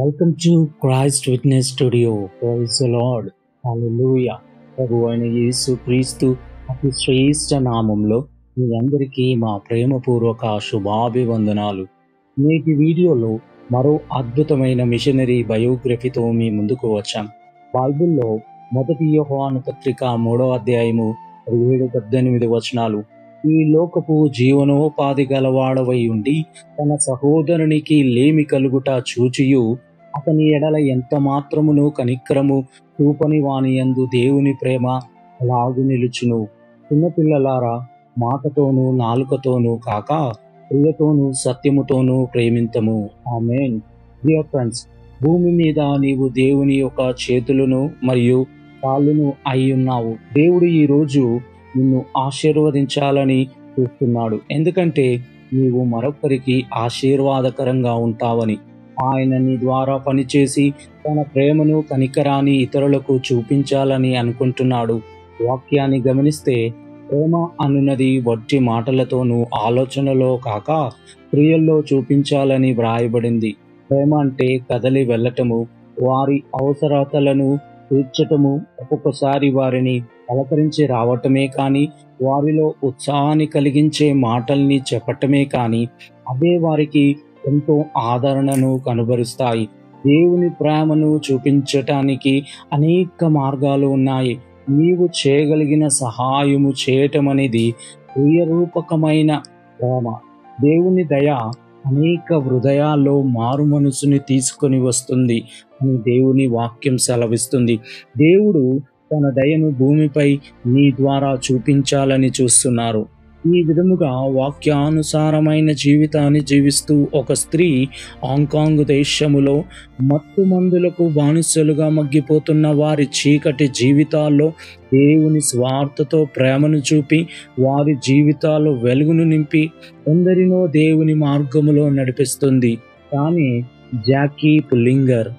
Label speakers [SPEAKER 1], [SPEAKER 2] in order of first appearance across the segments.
[SPEAKER 1] Welcome to Christ witness studio. Praise the Lord. Hallelujah. ప్రభు అయిన యేసు క్రీస్తు అతి శ్రేష్ఠ నామంలో మీ అందరికీ మా ప్రేమపూర్వక శుభాభివందనాలు. నేటి వీడియోలో మరో అద్భుతమైన మిషనరీ బయోగ్రఫీతో మీ ముందుకు వచ్చాం. బైబిల్లో 1 యోహాను పత్రిక 3వ అధ్యాయము 17-18 వచనాలు. ఈ లోకపు జీవనోపాధి గలవాడవై ఉండి తన సహోదరునికి లేమి కలుగుట చూచియు అతని ఎడల ఎంత మాత్రమును కనికరము చూపని వాని యందు దేవుని ప్రేమ అలాగు నిలుచును. చిన్నపిల్లలారా, మాటతోనూ నాలుకతోనూ కాక క్రియతోనూ సత్యముతోనూ ప్రేమింతము. ఆమేన్. డియర్ ఫ్రెండ్స్, భూమి మీద నీవు దేవుని యొక్క చేతులను మరియు కాళ్ళను అయి ఉన్నావు. దేవుడు ఈరోజు నిన్ను ఆశీర్వదించాలని చూస్తున్నాడు. ఎందుకంటే నీవు మరొకరికి ఆశీర్వాదకరంగా ఉంటావని. ఆయన నీ ద్వారా పనిచేసి తన ప్రేమను కనికరాన్ని ఇతరులకు చూపించాలని అనుకుంటున్నాడు. వాక్యాన్ని గమనిస్తే ప్రేమ అనున్నది వట్టి మాటలతోనూ ఆలోచనలో కాక క్రియల్లో చూపించాలని వ్రాయబడింది. ప్రేమ అంటే కదలి వెళ్ళటము, వారి అవసరతలను తీర్చటము, ఒక్కొక్కసారి వారిని పలకరించి రావటమే కానీ వారిలో ఉత్సాహాన్ని కలిగించే మాటల్ని చెప్పటమే కానీ అవే వారికి ఎంతో ఆదరణను కనబరుస్తాయి. దేవుని ప్రేమను చూపించటానికి అనేక మార్గాలు ఉన్నాయి. నీవు చేయగలిగిన సహాయము చేయటం అనేది క్రియరూపకమైన ప్రేమ. దేవుని దయ అనేక హృదయాల్లో మారు మనసుని తీసుకొని వస్తుంది అని దేవుని వాక్యం సెలవిస్తుంది. దేవుడు తన దయను భూమిపై నీ ద్వారా చూపించాలని చూస్తున్నారు. ఈ విధముగా వాక్యానుసారమైన జీవితాన్ని జీవిస్తూ ఒక స్త్రీ హాంకాంగ్ దేశములో మత్తు మందులకు బానిసలుగా మగ్గిపోతున్న వారి చీకటి జీవితాల్లో దేవుని స్వార్థతో ప్రేమను చూపి వారి జీవితాల్లో వెలుగును నింపి ఎందరినో దేవుని మార్గములో నడిపిస్తుంది. కానీ జాకీ పుల్లింగర్.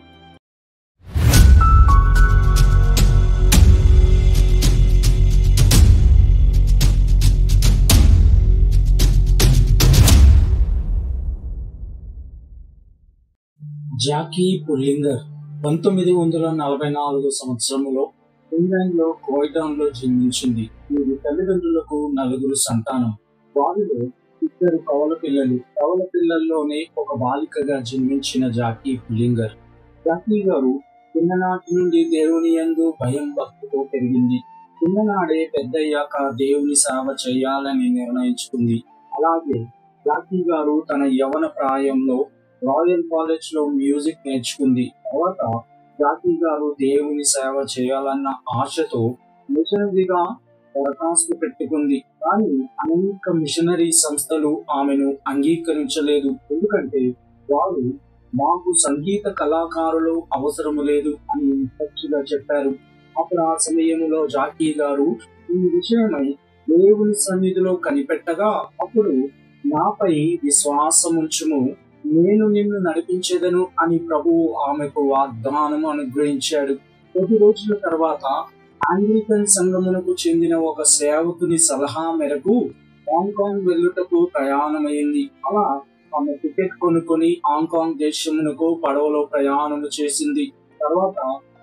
[SPEAKER 1] జాకీ పుల్లింగర్ 1944 సంవత్సరంలో ఇంగ్లాండ్లో క్రోయిటాన్లో జన్మించింది. వీరి తల్లిదండ్రులకు 9 సంతానం. వారిలో 2 కవల పిల్లలు. కవల పిల్లల్లోనే ఒక బాలికగా జన్మించిన జాకీ పుల్లింగర్. జాకీ గారు చిన్ననాటి నుండి దేవుని యందు భయం భక్తితో పెరిగింది. చిన్ననాడే పెద్దయ్యాక దేవుని సేవ చేయాలని నిర్ణయించుకుంది. అలాగే జాకీ గారు తన యవ్వన ప్రాయంలో రాయల్ కాలేజ్ లో మ్యూజిక్ నేర్చుకుంది. తర్వాత జాకీ గారు దేవుని సేవ చేయాలన్న ఆశతో మిషనరీగా దరఖాస్తు పెట్టుకుంది. కానీ అనేక మిషనరీ సంస్థలు ఆమెను అంగీకరించలేదు. ఎందుకంటే వారు మాకు సంగీత కళాకారులు అవసరము లేదు అని ఖచ్చితంగా చెప్పారు. అప్పుడు ఆ సమయంలో జాకీ గారు ఈ విషయమై దేవుని సన్నిధిలో కనిపెట్టగా, అప్పుడు నాపై విశ్వాసముంచుము, నేను నిన్ను నడిపించేదను అని ప్రభువు ఆమెకు వాగ్దానం అనుగ్రహించాడు. కొద్ది రోజుల తర్వాత ఆంగ్లికన్ సంఘమునకు చెందిన ఒక సేవకుని సలహా మేరకు హాంకాంగ్ వెళ్ళుటకు ప్రయాణమైంది. అలా ఆమె టికెట్ కొనుక్కొని హాంకాంగ్ దేశమునకు పడవలో ప్రయాణము చేసింది. తర్వాత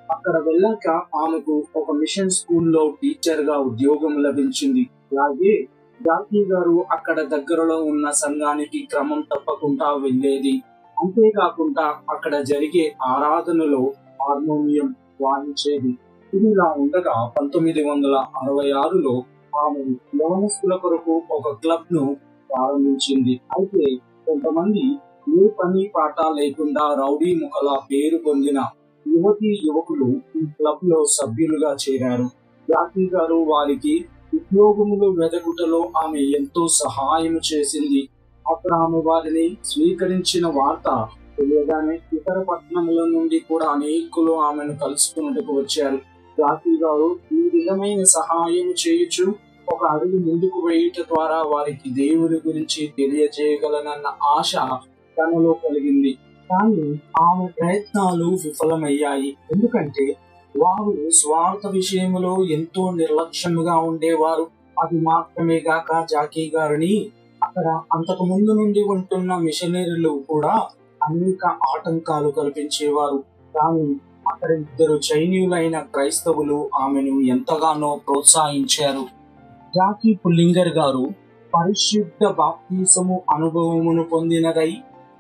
[SPEAKER 1] అక్కడ వెళ్ళాక ఆమెకు ఒక మిషన్ స్కూల్లో టీచర్ గా ఉద్యోగం లభించింది. అలాగే జాకీ గారు అక్కడ దగ్గరలో ఉన్న సంఘానికి క్రమం తప్పకుండా వెళ్ళేది. అంతేకాకుండా అక్కడ జరిగే ఆరాధనలో హార్మోనియం వాయించేది. ఇదిలా ఉండగా 1966లో ఆమె యవనస్తుల కొరకు ఒక క్లబ్ ను ప్రారంభించింది. అయితే కొంతమంది ఏ పని పాట లేకుండా రౌడీ ముఖలా పేరు పొందిన యువతీ యువకులు ఈ క్లబ్ లో సభ్యులుగా చేరారు. జాకీ గారు వారికి ఉద్యోగములు వెదకుటలో ఆమె ఎంతో సహాయం చేసింది. అప్పుడు ఆమె వారిని స్వీకరించిన వార్త తెలియగానే ఇతర పట్టణముల నుండి కూడా అనేకులు ఆమెను కలుసుకున్నట్టుకు వచ్చారు. జాకీ గారు ఈ విధమైన సహాయం చేయుచు ఒక అడుగు ముందుకు వేయుట ద్వారా వారికి దేవుని గురించి తెలియజేయగలనన్న ఆశ తనలో కలిగింది. కానీ ఆమె ప్రయత్నాలు విఫలమయ్యాయి. ఎందుకంటే వారు స్వార్థ విషయంలో ఎంతో నిర్లక్ష్యముగా ఉండేవారు. అది మాత్రమే గాక జాకీ గారిని అక్కడ అంతకు ముందు నుండి ఉంటున్న మిషనరీలు కూడా అనేక ఆటంకాలు కల్పించేవారు. కానీ అక్కడ ఇద్దరు చైనీయులైన క్రైస్తవులు ఆమెను ఎంతగానో ప్రోత్సహించారు. జాకీ పుల్లింగర్ గారు పరిశుద్ధ బాప్తిసము అనుభవమును పొందినదై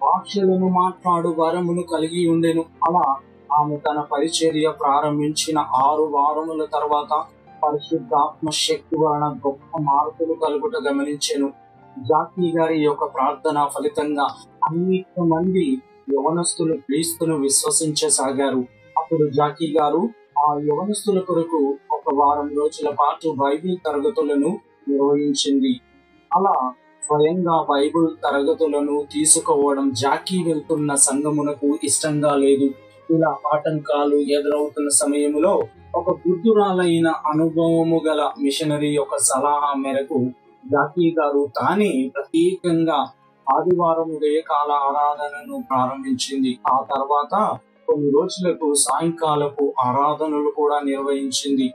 [SPEAKER 1] భాషలను మాట్లాడు వరమును కలిగి ఉండెను. అలా ఆమె తన పరిచర్య ప్రారంభించిన 6 వారముల తర్వాత పరిశుద్ధాత్మ శక్తి వలన గొప్ప మార్పులు కలుగుట గమనించెను. జాకీ గారి యొక్క ప్రార్థన ఫలితంగా అనేక మంది యవనస్తులు క్రీస్తును విశ్వసించసాగారు. అప్పుడు జాకీ గారు ఆ యవనస్తుల కొరకు ఒక వారం రోజుల పాటు బైబిల్ తరగతులను నిర్వహించింది. అలా స్వయంగా బైబిల్ తరగతులను తీసుకోవడం జాకీ వెళ్తున్న సంఘమునకు ఇష్టంగా లేదు. ఇలా ఆటంకాలు ఎదురవుతున్న సమయంలో ఒక వృద్ధురాలైన అనుభవము గల మిషనరీ యొక్క సలహా మేరకు జాకీ గారు తానే ప్రత్యేకంగా ఆదివారం ఉదయకాల ఆరాధనను ప్రారంభించింది. ఆ తర్వాత కొన్ని రోజులకు సాయంకాలపు ఆరాధనలు కూడా నిర్వహించింది.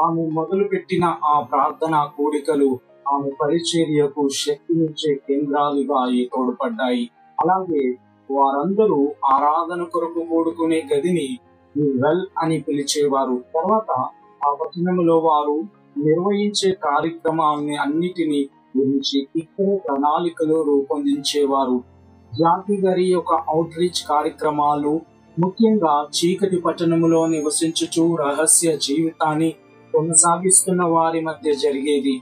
[SPEAKER 1] ఆమె మొదలుపెట్టిన ఆ ప్రార్థనా కూడికలు ఆమె పరిచర్యకు శక్తినిచ్చే కేంద్రాలుగా తోడ్పడ్డాయి. అలాగే వారందరూ ఆరాధన కొరకు కూడుకునే గదిని వెల్ అని పిలిచేవారు. తర్వాత ఆ వచనములో వారు నిర్వహించే కార్యక్రమాన్ని అన్నిటినీ గురించి ఇక్కడే ప్రణాళికలు రూపొందించేవారు. జాకీ గారి యొక్క అవుట్ రీచ్ కార్యక్రమాలు ముఖ్యంగా చీకటి పట్టణములో నివసించుచు రహస్య జీవితాన్ని కొనసాగిస్తున్న వారి మధ్య జరిగేది.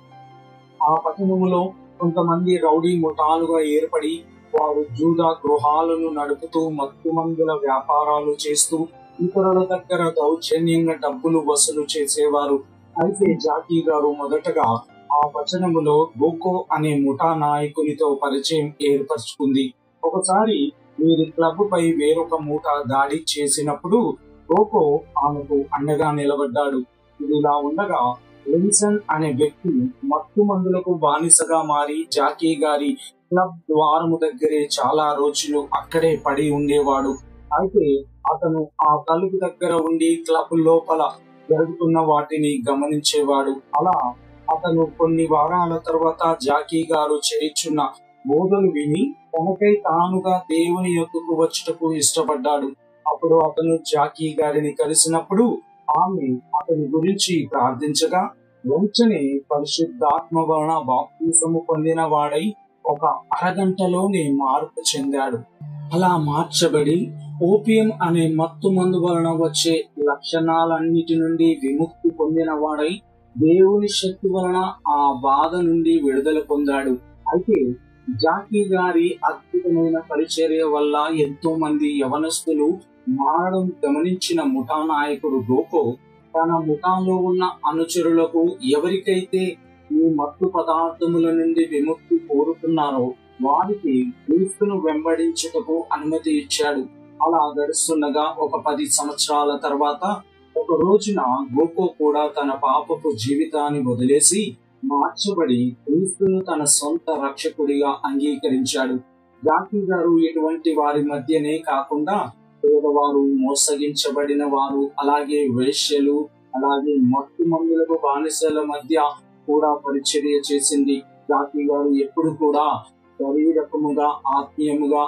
[SPEAKER 1] ఆ పట్టణములో కొంతమంది రౌడీ ముఠాలుగా ఏర్పడి వారు జూదా గృహాలను నడుపుతూ మత్తుమందుల వ్యాపారాలు చేస్తూ ఇతరుల దగ్గర దౌర్జన్యంగా డబ్బులు వసూలు చేసేవారు. అయితే జాకీ గారు మొదటగా ఆ వచనములో గోకో అనే ముఠా నాయకునితో పరిచయం ఏర్పరచుకుంది. ఒకసారి వీరి క్లబ్ పై వేరొక ముఠ దాడి చేసినప్పుడు గోకో ఆమెకు అండగా నిలబడ్డాడు. ఇదిలా ఉండగా లిన్సన్ అనే వ్యక్తి మత్తు మందులకు బానిసగా మారి జాకీ గారి క్లబ్ ద్వారము దగ్గరే చాలా రోజులు అక్కడే పడి ఉండేవాడు. అయితే అతను ఆ తలుపు దగ్గర ఉండి క్లబ్ లోపల జరుగుతున్న వాటిని గమనించేవాడు. అలా అతను కొన్ని వారాల తర్వాత జాకీ గారు చేయుచున్న బోధలు విని తనకై తానుగా దేవుని యొద్దకు వచ్చుటకు ఇష్టపడ్డాడు. అప్పుడు అతను జాకీ గారిని కలిసినప్పుడు ఆమె అతని గురించి ప్రార్థించగా వెంటనే పరిశుద్ధాత్మ వలన బాప్తిసము పొందిన వాడై ఒక అరగంటలోనే మార్పు చెందాడు. అలా మార్చబడి ఓపియం అనే మత్తు మందు వలన వచ్చే లక్షణాలన్నిటి నుండి విముక్తి పొందిన వాడై దేవుని శక్తి వలన ఆ బాధ నుండి విడుదల పొందాడు. అయితే జాకీ గారి అద్భుతమైన పరిచర్య వల్ల ఎంతో మంది యవనస్తులు మారడం గమనించిన ముఠా నాయకుడు గోకో తన ముఠాలో ఉన్న అనుచరులకు ఎవరికైతే ఈ మత్తు పదార్థముల నుండి విముక్తి కోరుతున్నారో వారికి క్రీస్తును వెంబడించుటకు అనుమతి ఇచ్చాడు. అలా గడుస్తుండగా ఒక 10 సంవత్సరాల తర్వాత ఒక రోజున గోకో కూడా తన పాపపు జీవితాన్ని వదిలేసి మార్చబడి క్రీస్తును తన సొంత రక్షకుడిగా అంగీకరించాడు. జాకీ గారు ఇటువంటి వారి మధ్యనే కాకుండా పేదవారు, మోసగించబడిన వారు, అలాగే వేశ్యలు, అలాగే మత్తు మందులకు బానిసల మధ్య కూడా పరిచర్య చేసింది. జాకీ గారు ఎప్పుడు కూడా శరీరకముగా ఆత్మీయముగా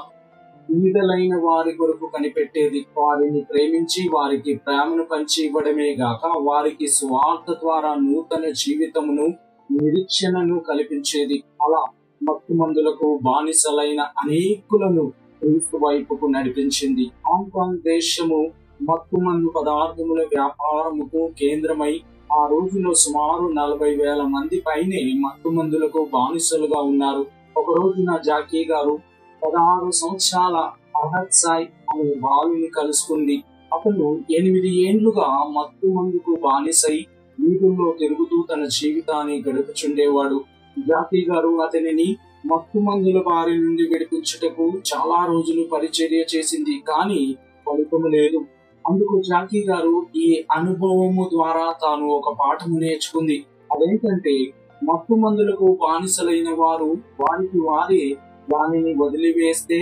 [SPEAKER 1] పీడలైన వారి కొరకు కనిపెట్టేది. వారిని ప్రేమించి వారికి ప్రేమను పంచి ఇవ్వడమే గాక వారికి స్వార్థ ద్వారా నూతన జీవితమును నిరీక్షణను కల్పించేది. అలా మత్తు మందులకు బానిసలైన అనేకులను క్రీస్తు వైపుకు నడిపించింది. హాంకాంగ్ దేశము మత్తు మందు పదార్థముల వ్యాపారముకు కేంద్రమై ఆ రోజులో సుమారు 40,000 మంది పైనే మత్తు మందులకు బానిసలుగా ఉన్నారు. ఒక రోజున జాకీ గారు 16 సంవత్సరాల అహద్ సాయ్ అనే బాలుని కలుసుకుంది. అతను 8 ఏండ్లుగా మత్తు మందుకు బానిసై వీధుల్లో తిరుగుతూ తన జీవితాన్ని గడుపుచుండేవాడు. జాకీ గారు అతనిని మత్తు మందుల బారి నుండి విడిపించుటకు చాలా రోజులు పరిచర్య చేసింది, కానీ ఫలితం లేదు. అందుకు జాకీ గారు ఈ అనుభవము ద్వారా తాను ఒక పాఠము నేర్చుకుంది. అదేంటంటే మత్తు మందులకు బానిసలైన వారు వారికి వారే దానిని వదిలివేస్తే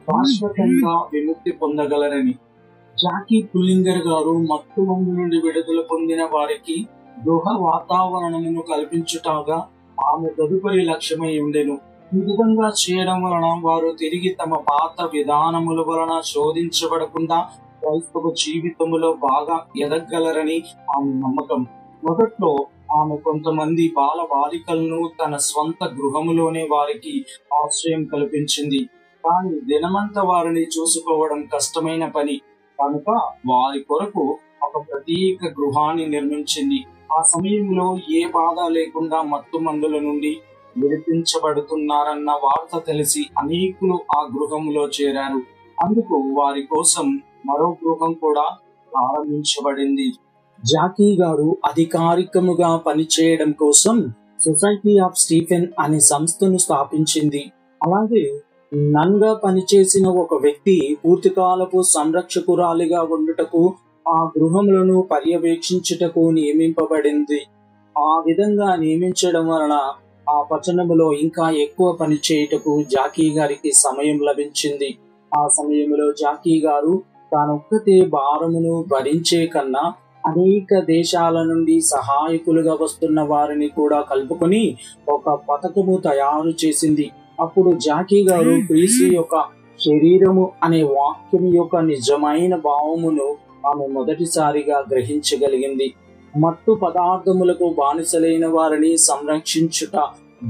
[SPEAKER 1] శాశ్వతంగా విముక్తి పొందగలరని. జాకీ పుల్లింగర్ గారు మత్తు మందు నుండి విడుదల పొందిన వారికి గృహ వాతావరణమును కల్పించుటగా ఆమె తదుపరి లక్ష్యమై ఉండెను. ఈ విధంగా చేయడం వలన వారు తిరిగి తమ పాత విధానముల వలన శోధించబడకుండా క్రైస్తవ జీవితములో బాగా ఎదగలరని ఆమె నమ్మకం. మొదట్లో ఆమె కొంతమంది బాల బాలికలను తన స్వంత గృహములోనే వారికి ఆశ్రయం కల్పించింది. కానీ దినమంతా వారిని చూసుకోవడం కష్టమైన పని కనుక వారి కొరకు ఒక ప్రత్యేక గృహాన్ని నిర్మించింది. ఆ సమయంలో ఏ బాధ లేకుండా మత్తు మందుల నుండి విడిపించబడుతున్నారన్న వార్త తెలిసి అనేకులు ఆ గృహంలో చేరారు. అందుకు వారి కోసం మరో గృహం కూడా ప్రారంభించబడింది. జాకీ గారు అధికారికముగా పనిచేయడం కోసం సొసైటీ ఆఫ్ స్టీఫెన్ అనే సంస్థను స్థాపించింది. అలాగే నన్గా పనిచేసిన ఒక వ్యక్తి పూర్తికాలపు సంరక్షకురాలిగా ఉండుటకు ఆ గృహములను పర్యవేక్షించుటకు నియమింపబడింది. ఆ విధంగా నియమించడం వలన ఆ పట్టణములో ఇంకా ఎక్కువ పని చేయుటకు జాకీ గారికి సమయం లభించింది. ఆ సమయంలో జాకీ గారు తానొక్కతే భారమును భరించే కన్నా అనేక దేశాల నుండి సహాయకులుగా వస్తున్న వారిని కూడా కలుపుకొని ఒక పథకము తయారు చేసింది. అప్పుడు జాకీ గారు క్రీస్తు యొక్క శరీరము అనే వాక్యం యొక్క నిజమైన భావమును ఆమె మొదటిసారిగా గ్రహించగలిగింది. మత్తు పదార్థములకు బానిసలైన వారిని సంరక్షించుట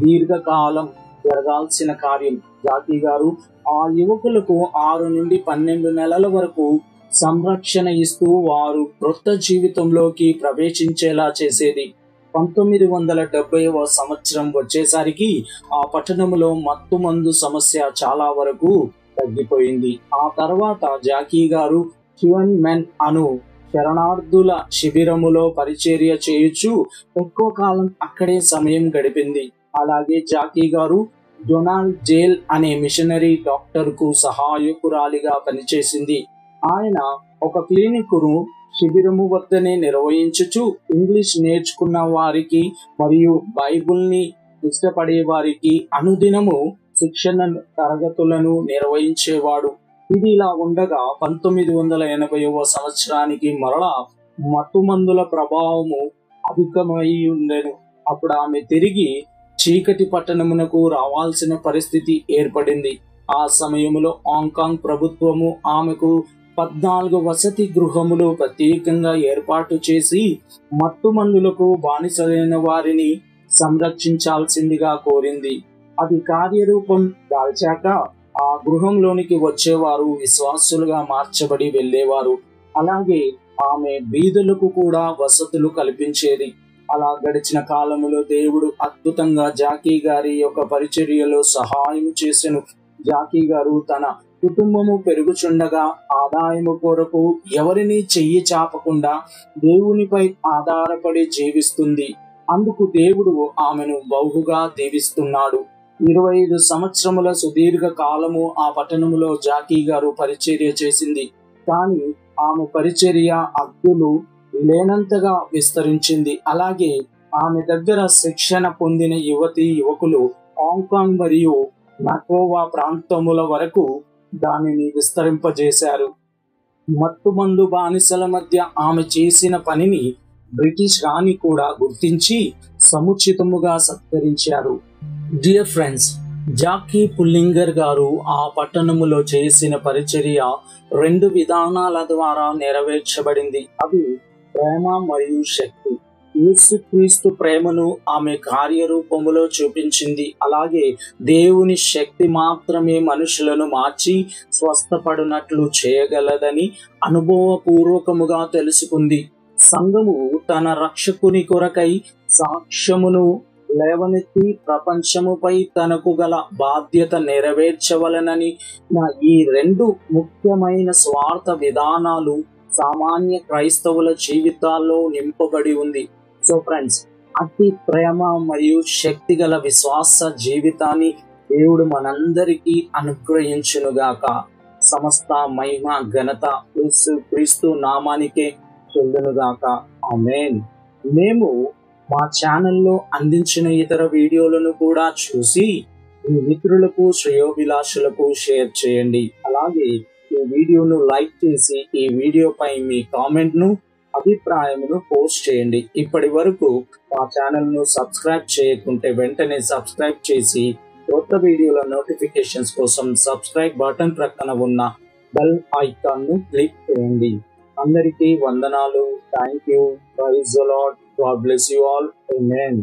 [SPEAKER 1] దీర్ఘకాలం జరగాల్సిన కార్యం. జాకీ గారు ఆ యువకులకు 6 నుండి 12 నెలల వరకు సంరక్షణ ఇస్తూ వారు క్రొత్త జీవితంలోకి ప్రవేశించేలా చేసేది. 1970వ సంవత్సరం వచ్చేసరికి ఆ పట్టణంలో మత్తు మందు సమస్య చాలా వరకు తగ్గిపోయింది. ఆ తర్వాత జాకీ గారు హ్యూమన్ మెన్ అను శరణార్థుల శిబిరములో పరిచర్య చేయొచ్చు ఎక్కువ కాలం అక్కడే సమయం గడిపింది. అలాగే జాకీ గారు డొనాల్డ్ జేల్ అనే మిషనరీ డాక్టర్ కు సహాయకురాలిగా పనిచేసింది. ఆయన ఒక క్లినిక్ను శిబిరము వద్దనే నిర్వహించుచు ఇంగ్లీష్ నేర్చుకున్న వారికి మరియు బైబుల్ని ఇష్టపడే వారికి అనుదినము శిక్షణ తరగతులను నిర్వహించేవాడు. ఇది ఇలా ఉండగా 1980వ సంవత్సరానికి మరలా మత్తుమందుల ప్రభావము అధికమై ఉండెను. అప్పుడు ఆమె తిరిగి చీకటి పట్టణమునకు రావాల్సిన పరిస్థితి ఏర్పడింది. ఆ సమయంలో హాంకాంగ్ ప్రభుత్వము ఆమెకు 14 వసతి గృహములు ప్రత్యేకంగా ఏర్పాటు చేసి మత్తు మందులకు బానిసలైన వారిని సంరక్షించాల్సిందిగా కోరింది. అది కార్యరూపం దాల్చాక ఆ గృహంలోనికి వచ్చేవారు విశ్వాసులుగా మార్చబడి వెళ్ళేవారు. అలాగే ఆమె బీదలకు కూడా వసతులు కల్పించేది. అలా గడిచిన కాలములో దేవుడు అద్భుతంగా జాకీ గారి యొక్క పరిచర్యలో సహాయం చేసెను. జాకీ గారు తన కుటుంబము పెరుగుచుండగా ఆదాయము కొరకు ఎవరిని చెయ్యి చాపకుండా దేవునిపై ఆధారపడి జీవిస్తుంది. అందుకు దేవుడు ఆమెను బహుగా దీవిస్తున్నాడు. 25 సంవత్సరముల సుదీర్ఘ కాలము ఆ పట్టణములో జాకీ గారు పరిచర్య చేసింది. కానీ ఆమె పరిచర్య అద్దులు లేనంతగా విస్తరించింది. అలాగే ఆమె దగ్గర శిక్షణ పొందిన యువకులు హాంకాంగ్ మరియు నకోవా ప్రాంతముల వరకు దానిని విస్తరింపజేశారు. మత్తుమందు బానిసల మధ్య ఆమె చేసిన పనిని బ్రిటిష్ రాణి కూడా గుర్తించి సముచితముగా సత్కరించారు. డియర్ ఫ్రెండ్స్, జాకీ పుల్లింగర్ గారు ఆ పట్టణములో చేసిన పరిచర్య 2 విధానాల ద్వారా నెరవేర్చబడింది. అవి ప్రేమ మరియు శక్తి. యేసుక్రీస్తు ప్రేమను ఆమె కార్యరూపములో చూపించింది. అలాగే దేవుని శక్తి మాత్రమే మనుషులను మార్చి స్వస్థపడినట్లు చేయగలదని అనుభవపూర్వకముగా తెలుసుకుంది. సంఘము తన రక్షకుని కొరకై సాక్ష్యమును లేవనెత్తి ప్రపంచముపై తనకు గల బాధ్యత నెరవేర్చవలనని ఈ 2 ముఖ్యమైన స్వార్థ విధానాలు సామాన్య క్రైస్తవుల జీవితాల్లో నింపబడి ఉంది. సో ఫ్రెండ్స్, అతి ప్రేమ మరియు శక్తి గల విశ్వాస జీవితాన్ని దేవుడు మనందరికీ అనుగ్రహించునుగాక. సమస్త మహిమ ఘనత యేసు క్రీస్తు నామానికే చెల్లునుగాక. ఆమేన్. మేము మా ఛానల్లో అందించిన ఇతర వీడియోలను కూడా చూసి మీ మిత్రులకు శ్రేయోభిలాషులకు షేర్ చేయండి. అలాగే ఈ వీడియోను లైక్ చేసి ఈ వీడియోపై మీ కామెంట్ను అభిప్రాయమును పోస్ట్ చేయండి. ఇప్పటి వరకు మా ఛానల్ను సబ్స్క్రైబ్ చేయకుంటే వెంటనే సబ్స్క్రైబ్ చేసి కొత్త వీడియోల నోటిఫికేషన్స్ కోసం సబ్స్క్రైబ్ బటన్ ప్రక్కన ఉన్న బెల్ ఐకాన్ను క్లిక్ చేయండి. అందరికీ వందనాలు. Thank you. Praise the lord. God bless you all. Amen.